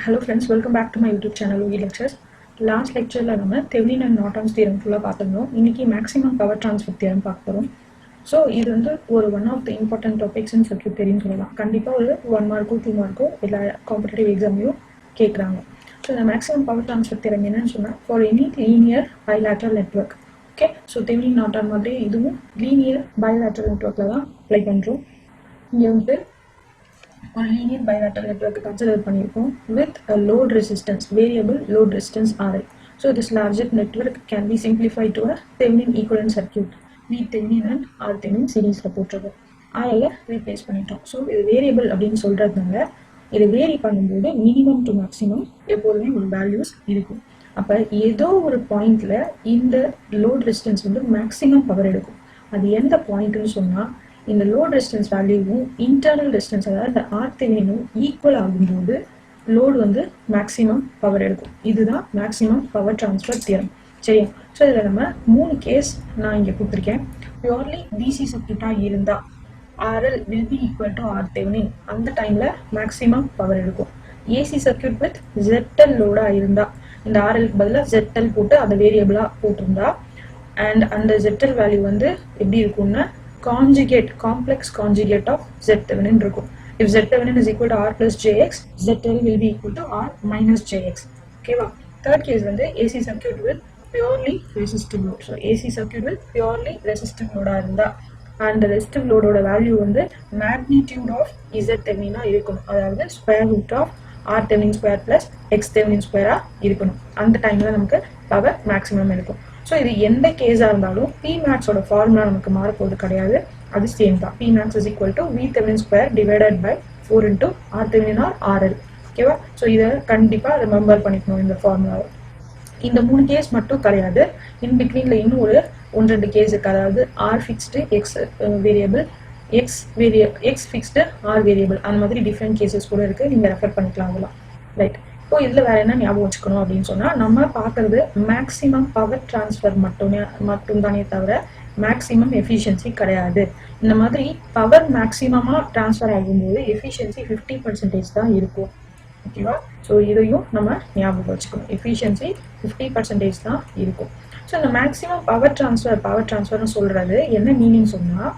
Hello friends, welcome back to my YouTube channel OE Lectures. Last lecture நம்ம Thevenin and Norton's theorem ஃபுல்லா பார்த்தோம். இன்னைக்கு maximum power transfer theorem பார்க்க போறோம். So இது வந்து ஒரு one of the important topics in circuit theory ன்னு சொல்லலாம். கண்டிப்பா ஒரு 1 மார்க்கோ 2 மார்க்கோ எல்லா காம்படிட்டிவ் எக்ஸாம்லயும் கேக்குறாங்க. So the maximum power transfer theorem என்னன்னு சொன்னா for any linear bilateral network. Okay, so Thevenin Norton மாதிரி இதுவும் linear bilateral networkல தான் அப்ளை பண்றோம். இங்க வந்து ஒரு linear bilateral network consider பண்ணிருக்கோம் with a load resistance, variable load resistance RL. So this larger network can be simplified to a Thevenin equivalent circuit. V Thevenin and R Thevenin series ல போட்டுருக்கோம். RL replace பண்ணிட்டோம். So இது variable அப்படின்னு சொல்றதுனால இது vary பண்ணும்போது minimum to maximum எப்போதுமே ஒரு values இருக்கும். அப்ப ஏதோ ஒரு பாயிண்ட்ல இந்த load resistance வந்து maximum power எடுக்கும். அது எந்த பாயிண்ட்னு சொன்னா இந்த லோட் ரெசிஸ்டன்ஸ் வேல்யூவும் இன்டர்னல் ரெசிஸ்டன்ஸ் அதாவது இந்த RThevenin ஈக்குவல் ஆகும்போது லோடு வந்து மேக்ஸிமம் பவர் எடுக்கும். இதுதான் மேக்ஸிமம் பவர் டிரான்ஸ்ஃபர் தியரம். சரியா? ஸோ இதில் நம்ம 3 கேஸ் நான் இங்கே கொடுத்துருக்கேன். பியூர்லி டிசி சர்க்யூட்டாக இருந்தால் RL will be equal to RThevenin அந்த டைமில் மேக்ஸிமம் பவர் எடுக்கும். ஏசி சர்க்யூட் வித் ZL லோடாக இருந்தால் இந்த RLக்கு பதிலாக ZL போட்டு அதை வேரியபிளாக போட்டிருந்தா அண்ட் அந்த ZL வேல்யூ வந்து எப்படி இருக்கும்னா conjugate, complex conjugate of Z-Thevenin இருக்கும். If Z-Thevenin is equal to R plus JX, ZL will be equal to R minus JX. Okay, third case வந்து AC circuit with purely resistive load. So AC circuit with purely resistive load இருந்தா and the resistive load ஓட value வந்து magnitude of Z-Thevenin இருக்கும். அதாவது square root of R-Thevenin square plus X-Thevenin square இருக்கணும். அந்த டைம்ல நமக்கு power maximum இருக்கும். ஸோ இது எந்த கேஸாக இருந்தாலும் Pmaxோட ஃபார்முலா நமக்கு மாறப்போது கிடையாது. அது சேம் தான். Pmax is equal to V Thevenin square divided by 4 into R Thevenin or RL. ஓகேவா? ஸோ இதை கண்டிப்பாக ரிமெம்பர் பண்ணிக்கணும் இந்த ஃபார்முலாவை. இந்த 3 கேஸ் மட்டும் கிடையாது. இன் பிட்வீனில் இன்னும் ஒரு 1-2 கேஸ் இருக்கு. அதாவது R fixed X variable X fixed or variable அந்த மாதிரி டிஃப்ரெண்ட் கேசஸ் கூட இருக்கு. நீங்கள் ரெஃபர் பண்ணிக்கலாம் அதெல்லாம். ரைட். இப்போ இதில் வேற என்ன ஞாபகம் வச்சுக்கணும் அப்படின்னு சொன்னால் நம்ம பார்க்கறது மேக்ஸிமம் பவர் டிரான்ஸ்ஃபர் மட்டும்தானே தவிர மேக்ஸிமம் எஃபிஷியன்சி கிடையாது. இந்த மாதிரி பவர் மேக்ஸிமமாக டிரான்ஸ்ஃபர் ஆகும்போது எஃபிஷியன்சி 50% தான் இருக்கும். ஓகேவா? ஸோ இதையும் நம்ம ஞாபகம் வச்சுக்கணும். எஃபிஷியன்சி 50% தான் இருக்கும். ஸோ இந்த மேக்ஸிமம் பவர் டிரான்ஸ்ஃபர்னு சொல்றது என்ன மீனிங் சொன்னால்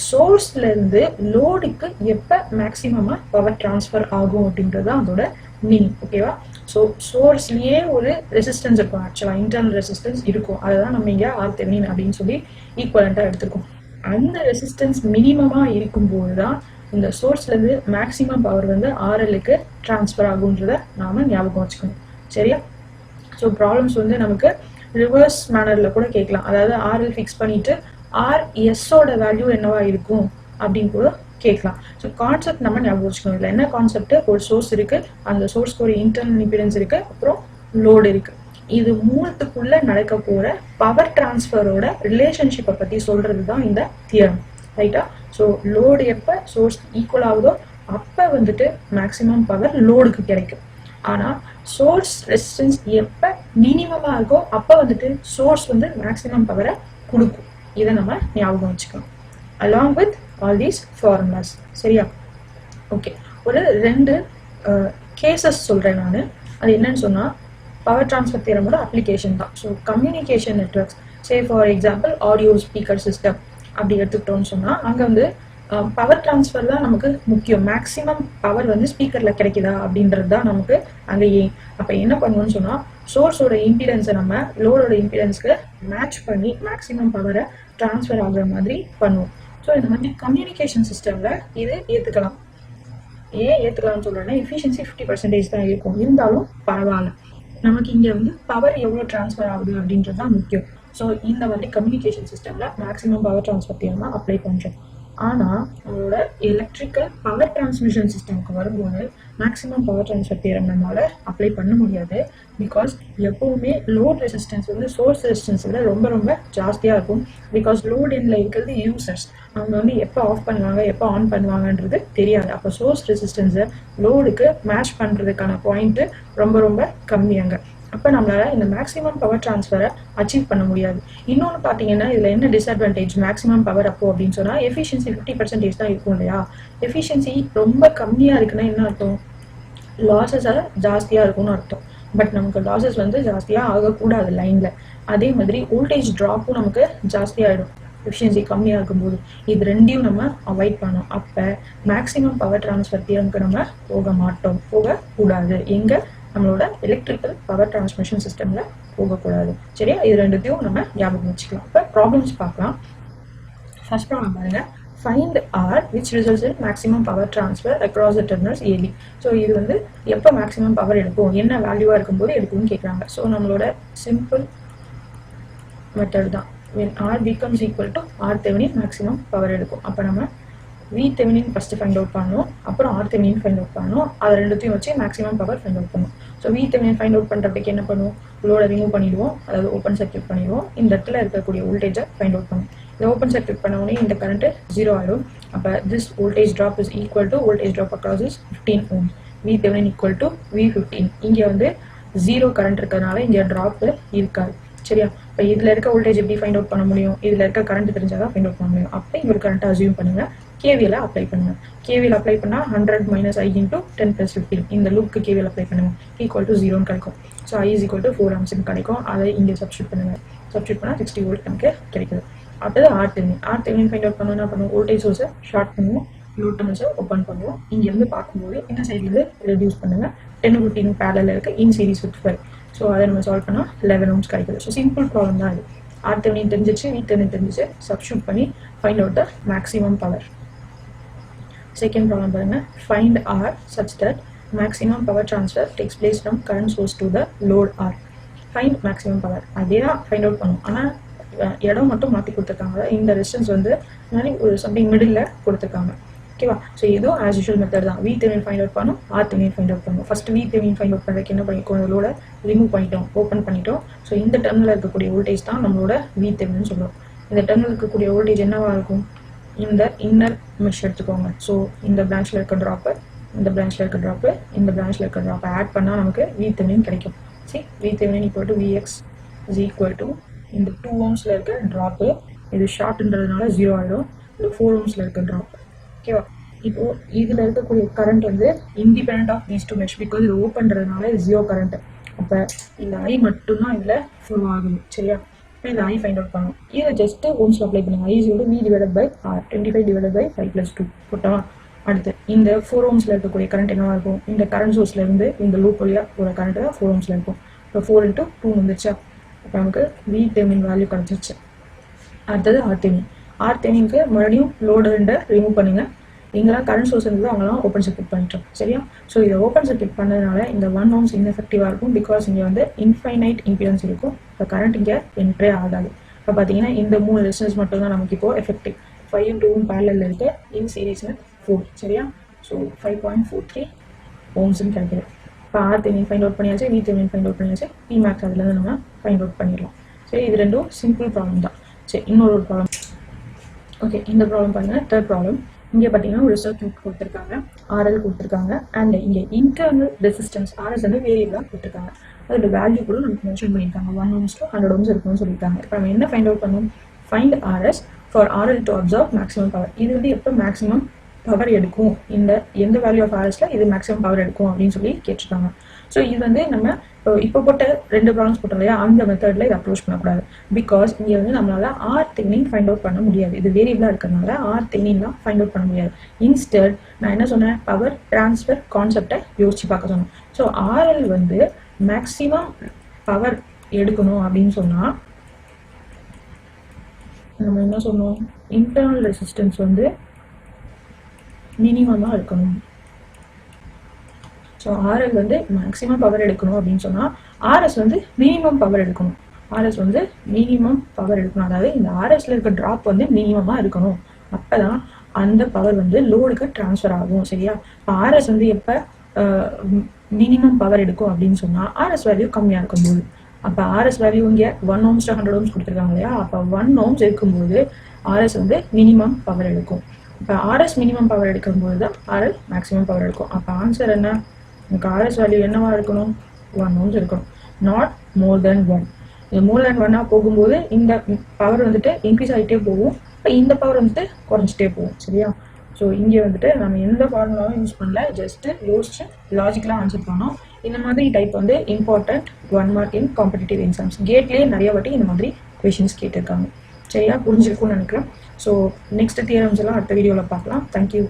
சோர்ஸ்ல இருந்து லோடுக்கு எப்போ மேக்ஸிமமாக பவர் டிரான்ஸ்ஃபர் ஆகும் அப்படின்றது அதோட மீனிங். ஓகேவா? ஸோ சோர்ஸ்லயே ஒரு ரெசிஸ்டன்ஸ் இருக்கும். ஆக்சுவலாக இன்டர்னல் ரெசிஸ்டன்ஸ் இருக்கும். அதுதான் நம்ம இங்கே RThevenin அப்படின்னு சொல்லி ஈக்குவலண்டா எடுத்திருக்கோம். அந்த ரெசிஸ்டன்ஸ் மினிமமா இருக்கும்போது தான் இந்த சோர்ஸ்ல இருந்து மேக்ஸிமம் பவர் வந்து RLக்கு டிரான்ஸ்ஃபர் ஆகுன்றத நாம ஞாபகம் வச்சுக்கணும். சரியா? ஸோ ப்ராப்ளம்ஸ் வந்து நமக்கு ரிவர்ஸ் மேனர்ல கூட கேட்கலாம். அதாவது RL ஃபிக்ஸ் பண்ணிட்டு RSஓட வேல்யூ என்னவா இருக்கும் அப்படின்னு கூட கேட்கலாம். ஸோ கான்செப்ட் நம்ம ஞாபகம் வச்சுக்கணும். இல்லை என்ன கான்செப்ட்? ஒரு சோர்ஸ் இருக்கு, அந்த சோர்ஸ்க்கு ஒரு இன்டர்னல் இம்பிடன்ஸ் இருக்கு, அப்புறம் லோடு இருக்கு. இது மூணுத்துக்குள்ள நடக்க போற பவர் டிரான்ஸ்ஃபரோட ரிலேஷன்ஷிப்பை பத்தி சொல்றது தான் இந்த தியரம். ரைட்டா? ஸோ லோடு எப்ப சோர்ஸ் ஈக்குவல் ஆகுதோ அப்ப வந்துட்டு மேக்சிமம் பவர் லோடுக்கு கிடைக்கும். ஆனா சோர்ஸ் ரெசிஸ்டன்ஸ் எப்ப மினிமமா இருக்கோ அப்ப வந்துட்டு சோர்ஸ் வந்து மேக்சிமம் பவரை கொடுக்கும். இதை நம்ம ஞாபகம் வச்சுக்கணும் along with all these formulas. சரியா? ஓகே, ஒரு 2 கேசஸ் சொல்றேன் நான். அது என்னன்னு சொன்னா பவர் டிரான்ஸ்ஃபர் தியரமோட அப்ளிகேஷன் தான். So communication networks, say for example audio speaker system அப்படி எடுத்துக்கிட்டோம்னு சொன்னா அங்க வந்து பவர் டிரான்ஸ்ஃபர் தான் நமக்கு முக்கியம். மேக்ஸிமம் பவர் வந்து ஸ்பீக்கர்ல கிடைக்குதா அப்படின்றது தான் நமக்கு அங்கே ஏன். அப்ப என்ன பண்ணுவோம்னு சொன்னா சோர்ஸோட இம்பிடன்ஸை நம்ம லோடோட இம்பிடன்ஸ்க்கு மேட்ச் பண்ணி மேக்ஸிமம் பவரை டிரான்ஸ்ஃபர் ஆகுற மாதிரி பண்ணுவோம். ஸோ இந்த மாதிரி கம்யூனிகேஷன் சிஸ்டம்ல இது ஏற்றுக்கலாம். ஏன் ஏற்றுக்கலாம்னு சொல்றேன்னா எஃபிஷியன்சி 50% தான் இருக்கும். இருந்தாலும் பரவாயில்ல, நமக்கு இங்கே வந்து பவர் எவ்வளோ டிரான்ஸ்ஃபர் ஆகுது அப்படின்றது தான் முக்கியம். ஸோ இந்த மாதிரி கம்யூனிகேஷன் சிஸ்டம்ல மேக்ஸிமம் பவர் டிரான்ஸ்ஃபர் தியரம் தான் அப்ளை பண்ணுறோம். ஆனால் நம்மளோட எலக்ட்ரிக்கல் பவர் டிரான்ஸ்மிஷன் சிஸ்டம்க்கு வரும்போது மேக்ஸிமம் பவர் டிரான்ஸ்ஃபர் தியரம் நம்மளால அப்ளை பண்ண முடியாது. பிகாஸ் எப்பவுமே லோட் ரெசிஸ்டன்ஸ் வந்து சோர்ஸ் ரெசிஸ்டன்ஸ் விட ரொம்ப ரொம்ப ஜாஸ்தியாக இருக்கும். பிகாஸ் லோட் எண்ணில் இருக்கிறது யூசர்ஸ், அவங்க வந்து எப்போ ஆஃப் பண்ணுவாங்க எப்போ ஆன் பண்ணுவாங்கன்றது தெரியாது. அப்போ சோர்ஸ் ரெசிஸ்டன்ஸை லோடுக்கு மேட்ச் பண்ணுறதுக்கான பாயிண்ட்டு ரொம்ப ரொம்ப கம்மியாங்க. அப்போ நம்மளால இந்த மேக்ஸிமம் பவர் டிரான்ஸ்ஃபரை அச்சீவ் பண்ண முடியாது. இன்னொன்று பார்த்தீங்கன்னா இதில் என்ன டிஸ்அட்வான்டேஜ் மேக்ஸிமம் பவர் அப்போ அப்படின்னு சொன்னால் எஃபிஷியன்சி 50% தான் இருக்கும் இல்லையா? எஃபிஷியன்சி ரொம்ப கம்மியாக இருக்குன்னா என்ன அர்த்தம்? லாஸஸ் ஜாஸ்தியாக இருக்கும்னு அர்த்தம். பட் நமக்கு லாஸஸ் வந்து ஜாஸ்தியாக ஆகக்கூடாது லைனில். அதே மாதிரி வோல்டேஜ் ட்ராப்பும் நமக்கு ஜாஸ்தியாகிடும் எஃபிஷியன்சி கம்மியாக இருக்கும்போது. இது ரெண்டையும் நம்ம அவாய்ட் பண்ணோம். அப்போ மேக்ஸிமம் பவர் டிரான்ஸ்ஃபர் தியரம்க்கு நம்ம போகக்கூடாது. எங்கே? நம்மளோட எலக்ட்ரிக்கல் பவர் டிரான்ஸ்மிஷன் சிஸ்டமில் போகக்கூடாது. சரியா? இது ரெண்டுத்தையும் நம்ம ஞாபகம் வச்சுக்கலாம். இப்போ ப்ராப்ளம்ஸ் பார்க்கலாம். ஃபர்ஸ்ட் ப்ராப்ளம் பாருங்க. Find R which results in maximum power transfer across the terminals AB. So இது வந்து எப்போ மேக்ஸிமம் பவர் எடுக்கும், என்ன வேல்யூவாக இருக்கும்போது எடுக்கும்னு கேட்குறாங்க. ஸோ நம்மளோட சிம்பிள் மெத்தட் தான். when R becomes equal to R Thevenin maximum power எடுக்கும். அப்போ நம்ம V Thevenin first find out பண்ணணும், அப்புறம் R Thevenin ஃபைண்ட் அவுட் பண்ணணும். அது ரெண்டுத்தையும் வச்சு மேக்ஸிமம் பவர் ஃபைண்ட் அவுட் பண்ணும். So V Thevenin find out பண்ணுறதுக்கு என்ன பண்ணுவோம்? லோடை ரிமூவ் பண்ணிடுவோம், அதாவது ஓப்பன் சர்க்யூட் பண்ணிடுவோம். இந்த இடத்துல இருக்கக்கூடிய வோல்டேஜை ஃபைண்ட் அவுட் பண்ணும். இதை ஓப்பன் சர்க்யூட் பண்ண உடனே இந்த கரண்ட் 0 ஆகிடும். அப்போ this voltage drop is equal to voltage drop across is 15 ohms. V Thevenin equal to V15. இங்கே வந்து 0 கரண்ட் இருக்கிறதுனால இங்கே ட்ராப் இருக்காது. சரியா? இப்போ இதில் இருக்க வோல்டேஜ் எப்படி ஃபைண்ட் அவுட் பண்ண முடியும்? இதில் இருக்க கரண்ட் தெரிஞ்சால் தான் ஃபைண்ட் அவுட் பண்ண முடியும். அப்போ இங்கே ஒரு கரண்ட்டை அசியூம் பண்ணுங்க, KVL அப்ளை பண்ணுங்க. KVL அப்ளை பண்ணால் 100 - I × 10 + 15 இந்த லூப்க்கு KVL அப்ளை பண்ணுங்க. ஈக்குவல் டு 0 கிடைக்கும். ஸோ I = 4 amps கிடைக்கும். அதை இங்கே சப்ஸ்டியூட் பண்ணுங்க. சப்ஸ்டியூட் பண்ணால் 60 volt நமக்கு கிடைக்குது. அடுத்தது R Thevenin ஃபைண்ட் அவுட் பண்ணணும். என்ன பண்ணுவோம்? வோல்டேஜ் சோர்ஸை ஷார்ட் பண்ணுவோம், லோட் டெர்மினல்ஸை ஓப்பன் பண்ணுவோம். இங்கேருந்து பார்க்கும்போது இந்த சைட்லேருந்து ரெடியூஸ் பண்ணுங்க. 10 - 15 பேரலில் இருக்க இன் சீரிஸ் வித் 12. ஸோ அதை நம்ம சால்வ் பண்ணால் 11 ohms கிடைக்குது. ஸோ சிம்பிள் ப்ராப்ளம் தான் இது. R Thevenin தெரிஞ்சிச்சு, V Thevenin தெரிஞ்சிச்சு, சப்ஸ்டியூட் பண்ணி find out the maximum power. Second problem பாருங்க. Find R such that maximum power transfer takes place from current source to the load R. Find maximum power அதே தான் find out பண்ணும். ஆனால் இடம் மட்டும் மாற்றி கொடுத்துருக்காங்க. இந்த ரெசிஸ்டன்ஸ் வந்து ஒரு சம்திங் மிடில் கொடுத்துருக்காங்க. ஓகேவா? ஸோ இதுவும் ஆஸ் யூஷுவல் மெத்தட் தான். V Thevenin ஃபைண்ட் அவுட் பண்ணும், R Thevenin ஃபைண்ட் அவுட் பண்ணும். First V Thevenin find out பண்ணுறதுக்கு என்ன பண்ணிக்கோம்? லோட ரிமூவ் பண்ணிட்டோம், ஓப்பன் பண்ணிட்டோம். ஸோ இந்த டெர்மினல் இருக்கக்கூடிய வோல்டேஜ் தான் நம்மளோட V Thevenin சொல்லுவோம். இந்த டெர்மினல் இருக்கக்கூடிய வோல்டேஜ் என்னவா இருக்கும்? இந்த இன்னர் மெஷ் எடுத்துக்கோங்க. ஸோ இந்த பிரான்ச்சில் இருக்க ட்ராப்பு, இந்த பிரான்ச்சில் இருக்க ட்ராப்பு, இந்த பிரான்ச்சில் இருக்க ட்ராப்பை ஆட் பண்ணால் நமக்கு V Thevenin கிடைக்கும். சரி, V Thevenin = Vx = இந்த 2 ohmஸில் இருக்க ட்ராப்பு, இது ஷார்ட்ன்றதுனால 0 ஆகிடும். இந்த 4 ohmஸில் இருக்க ட்ராப். ஓகேவா? இப்போ இதில் இருக்கக்கூடிய கரண்ட் வந்து independent of these 2 mesh. Because இது ஓப்பன்றதுனால இது 0 கரண்ட். அப்போ இந்த I மட்டும்தான் இதில் ஃப்ளோ ஆகுது. சரியா? இப்போ இந்த I ஃபைண்ட் அவுட் பண்ணும். இதை ஜஸ்ட் ஓம்ஸில் அப்ளை பண்ணுங்க. I = V/R 25 / 5 + 2 போட்டோம். அடுத்து இந்த 4 ohmஸில் இருக்கக்கூடிய கரண்ட் என்னவா இருக்கும்? இந்த கரண்ட் சோர்ஸ்ல இருந்து இந்த லூப் வழியாக ஒரு கரண்ட் தான் 4 ohmஸில் இருக்கும். இப்போ 4 × 2 வந்துருச்சா? அப்போ நமக்கு V Thevenin வேல்யூ கிடச்சிருச்சு. அடுத்தது R Theveninக்கு மறுபடியும் லோடு ரிமூவ் பண்ணுங்க. இங்கெல்லாம் கரண்ட் சோர்ஸ் இருந்தது, அவங்களாம் ஓப்பன் சர்க்யூட் பண்ணிட்டோம். சரியா? ஸோ இதை ஓப்பன் சர்க்யூட் பண்ணதுனால இந்த 1 ohms இன்எஃபெக்டிவாக இருக்கும். பிகாஸ் இங்கே வந்து இன்ஃபைனைட் இம்பிடன்ஸ் இருக்கும். இப்போ கரண்ட் இங்கே என்ட்ரே ஆகாது. இப்போ பார்த்தீங்கன்னா இந்த 3 ரெசிஸ்டன்ஸ் மட்டும் தான் நமக்கு இப்போ எஃபெக்டிவ். 5 × 2 பேரலில் இருக்கு, இன் சீரிஸ் 4. சரியா? ஸோ 5.43 ohms கிடைக்குது. இப்போ R Thevenin ஃபைண்ட் அவுட் பண்ணியாச்சு, V Thevenin ஃபைண்ட் அவுட் பண்ணியாச்சு, Pmax அதுலேருந்து நம்ம ஃபைண்ட் அவுட் பண்ணிடலாம். சரி, இது ரெண்டும் சிம்பிள் ப்ராப்ளம் தான். சரி, இன்னொரு ப்ராப்ளம். ஓகே, இந்த ப்ராப்ளம் பாருங்கள். Third problem. இங்கே பார்த்தீங்கன்னா ஒரு சர்க்யூட் கொடுத்துருக்காங்க, RL கொடுத்துருக்காங்க. அண்ட் இங்கே இன்டர்னல் ரெசிஸ்டன்ஸ் RS வந்து வேரியபிளாக கொடுத்துருக்காங்க. அதோட வேல்யூ கூட நமக்கு மென்ஷன் பண்ணியிருக்காங்க. 1 ohms to 100 ohms இருக்குன்னு சொல்லியிருக்காங்க. இப்போ நம்ம என்ன ஃபைண்ட் அவுட் பண்ணணும்? Find RS for RL to absorb maximum power. இது வந்து எப்போ மேக்ஸிமம் பவர் எடுக்கும், இந்த எந்த வேல்யூ ஆஃப் RSல இது மேக்ஸிமம் பவர் எடுக்கும் அப்படின்னு சொல்லி கேட்டிருக்காங்க. ஸோ இது வந்து நம்ம இப்போ போட்ட 2 ப்ராப்ளம்ஸ் போட்டோம் இல்லையா, அந்த மெத்தடில் இதை அப்ரோச் பண்ணக்கூடாது. பிகாஸ் இங்கே வந்து நம்மளால R Thevenin ஃபைண்ட் அவுட் பண்ண முடியாது. இது வேரியபிளாக இருக்கிறதுனால R Theveninலாம் ஃபைண்ட் அவுட் பண்ண முடியாது. இன்ஸ்டெட் நான் என்ன சொன்னேன்? பவர் டிரான்ஸ்ஃபர் கான்செப்டை யோசிச்சு பார்க்க சொன்னேன். ஸோ RL வந்து மேக்ஸிமம் பவர் எடுக்கணும் அப்படின்னு சொன்னால் நம்ம என்ன சொன்னோம்? இன்டர்னல் ரெசிஸ்டன்ஸ் வந்து மினிமமாக இருக்கணும். ஸோ RL வந்து மேக்ஸிமம் பவர் எடுக்கணும் அப்படின்னு சொன்னால் RS வந்து மினிமம் பவர் எடுக்கணும். RS வந்து மினிமம் பவர் எடுக்கணும். அதாவது இந்த RSல இருக்க ட்ராப் வந்து மினிமமாக இருக்கணும். அப்போ தான் அந்த பவர் வந்து லோடுக்கு ட்ரான்ஸ்ஃபர் ஆகும். சரியா? இப்போ RS வந்து எப்போ மினிமம் பவர் எடுக்கும் அப்படின்னு சொன்னால் RS வேல்யூ கம்மியாக இருக்கும்போது. அப்போ RS வேல்யூ இங்கே 1 ohms to 100 ohms கொடுத்துருக்காங்க இல்லையா? அப்போ 1 ohms இருக்கும்போது RS வந்து மினிமம் பவர் எடுக்கும். இப்போ RS மினிமம் பவர் எடுக்கும்போது தான் RL மேக்ஸிமம் பவர் எடுக்கும். அப்போ ஆன்சர் என்ன? எனக்கு RS வேல்யூ என்னவா இருக்கணும்? 1 ohms இருக்கணும். நாட் மோர் தென் 1. இது மோர் தென் 1 போகும்போது இந்த பவர் வந்துட்டு இன்க்ரீஸ் ஆகிட்டே போகும். இப்போ இந்த பவர் வந்துட்டு குறைஞ்சிட்டே போகும். சரியா? ஸோ இங்கே வந்துட்டு நம்ம எந்த ஃபார்முலாவும் யூஸ் பண்ணல, ஜஸ்ட்டு யோசிச்சு லாஜிக்கலாக ஆன்சர் பண்ணோம். இந்த மாதிரி டைப் வந்து important 1 mark in competitive exams. கேட்லேயே நிறைய வாட்டி இந்த மாதிரி கொஷின்ஸ் கேட்டிருக்காங்க. சரியா, புரிஞ்சிருக்கும்னு நினைக்கிறேன். ஸோ நெக்ஸ்ட் தியரம்ஸ் எல்லாம் அடுத்த வீடியோவில் பார்க்கலாம். தேங்க்யூ.